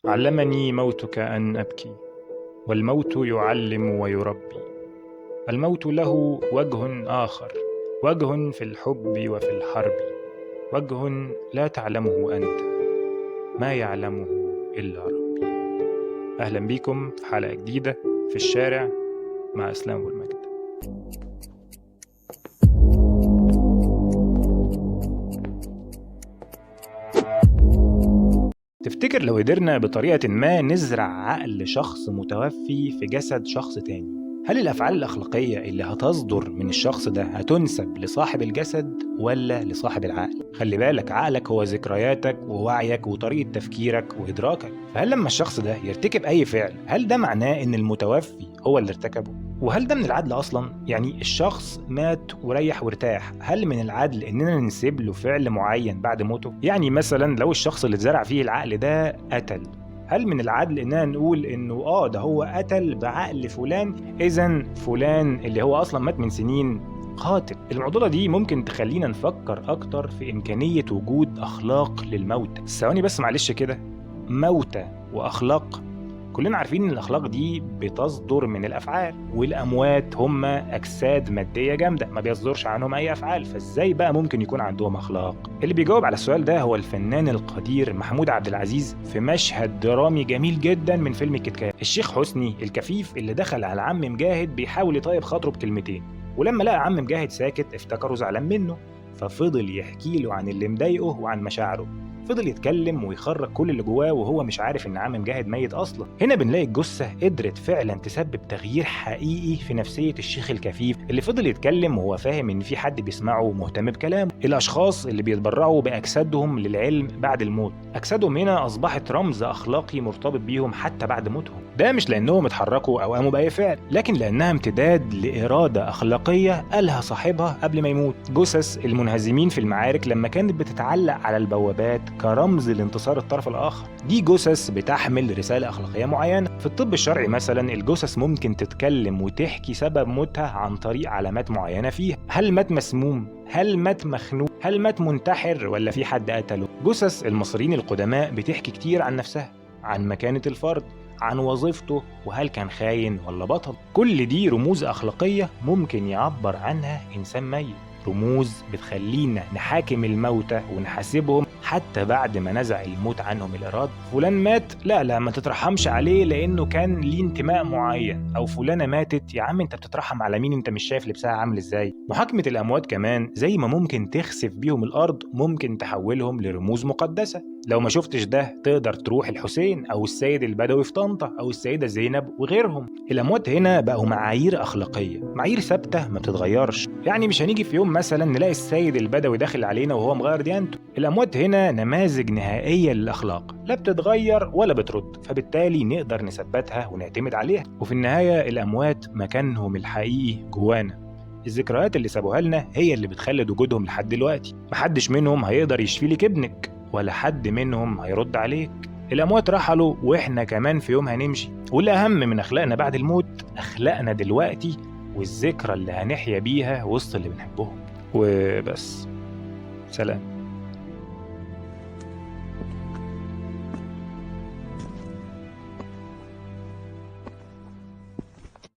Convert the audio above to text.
علمني موتك أن أبكي، والموت يعلم ويربي. الموت له وجه آخر، وجه في الحب وفي الحرب، وجه لا تعلمه أنت، ما يعلمه إلا ربي. أهلا بكم في حلقة جديدة في الشارع مع إسلام والمجد. تفتكر لو قدرنا بطريقة ما نزرع عقل شخص متوفي في جسد شخص تاني، هل الأفعال الأخلاقية اللي هتصدر من الشخص ده هتنسب لصاحب الجسد ولا لصاحب العقل؟ خلي بالك، عقلك هو ذكرياتك ووعيك وطريقة تفكيرك وإدراكك. فهل لما الشخص ده يرتكب أي فعل، هل ده معناه إن المتوفي هو اللي ارتكبه؟ وهل ده من العدل أصلا؟ يعني الشخص مات وريح وارتاح، هل من العدل إننا ننسب له فعل معين بعد موته؟ يعني مثلا لو الشخص اللي اتزرع فيه العقل ده قتل، هل من العدل إننا نقول إنه ده هو قتل بعقل فلان، إذن فلان اللي هو أصلا مات من سنين قاتل؟ المعضلة دي ممكن تخلينا نفكر أكتر في إمكانية وجود أخلاق للموتى. ثواني بس معلش كده، موتى وأخلاق؟ كلنا عارفين ان الاخلاق دي بتصدر من الافعال، والاموات هم اجساد ماديه جامده ما بيصدرش عنهم اي افعال، فازاي بقى ممكن يكون عندهم اخلاق؟ اللي بيجاوب على السؤال ده هو الفنان القدير محمود عبد العزيز في مشهد درامي جميل جدا من فيلم الكيت كات. الشيخ حسني الكفيف اللي دخل على عم مجاهد بيحاول يطيب خاطره بكلمتين، ولما لقى عم مجاهد ساكت افتكره زعلان منه، ففضل يحكي له عن اللي مضايقه وعن مشاعره. فضل يتكلم ويخرج كل اللي جواه وهو مش عارف ان عم مجاهد ميت اصلا. هنا بنلاقي الجثه قدرت فعلا تسبب تغيير حقيقي في نفسيه الشيخ الكفيف اللي فضل يتكلم وهو فاهم ان في حد بيسمعه ومهتم بكلامه. الاشخاص اللي بيتبرعوا باجسادهم للعلم بعد الموت، اجسادهم هنا اصبحت رمز اخلاقي مرتبط بيهم حتى بعد موتهم. ده مش لانهم اتحركوا او قاموا باي فعل، لكن لانها امتداد لاراده اخلاقيه قالها صاحبها قبل ما يموت. جثث المنهزمين في المعارك لما كانت بتتعلق على البوابات كرمز لانتصار الطرف الآخر، دي جثث بتحمل رسالة أخلاقية معينة. في الطب الشرعي مثلا الجثث ممكن تتكلم وتحكي سبب موتها عن طريق علامات معينة فيها، هل مات مسموم؟ هل مات مخنوق؟ هل مات منتحر ولا في حد قتله؟ جثث المصريين القدماء بتحكي كتير عن نفسها، عن مكانة الفرد، عن وظيفته، وهل كان خاين ولا بطل. كل دي رموز أخلاقية ممكن يعبر عنها إنسان ميت، رموز بتخلينا نحاكم الموتى ونحاسبهم حتى بعد ما نزع الموت عنهم الإرادة. فلان مات، لا ما تترحمش عليه لأنه كان ليه انتماء معين، أو فلانة ماتت، يا عم انت بتترحم على مين؟ انت مش شايف لبسها عامل ازاي؟ محاكمة الأموات كمان زي ما ممكن تخسف بيهم الأرض ممكن تحولهم لرموز مقدسة. لو ما شفتش ده تقدر تروح الحسين أو السيد البدوي في طنطا أو السيدة زينب وغيرهم. الأموات هنا بقوا معايير أخلاقية، معايير ثابتة ما بتتغيرش. يعني مش هنيجي في يوم مثلا نلاقي السيد البدوي داخل علينا وهو مغير ديانته. الأموات هنا نماذج نهائية للأخلاق، لا بتتغير ولا بترد، فبالتالي نقدر نثبتها ونعتمد عليها. وفي النهاية الأموات مكانهم الحقيقي جوانا، الذكريات اللي سابوها لنا هي اللي بتخلد وجودهم لحد دلوقتي. محدش منهم هيقدر يشفي لك ابنك، ولا حد منهم هيرد عليك. الأموات رحلوا وإحنا كمان في يوم هنمشي، والأهم من أخلاقنا بعد الموت أخلاقنا دلوقتي والذكرى اللي هنحيا بيها وسط اللي بنحبهم. وبس، سلام.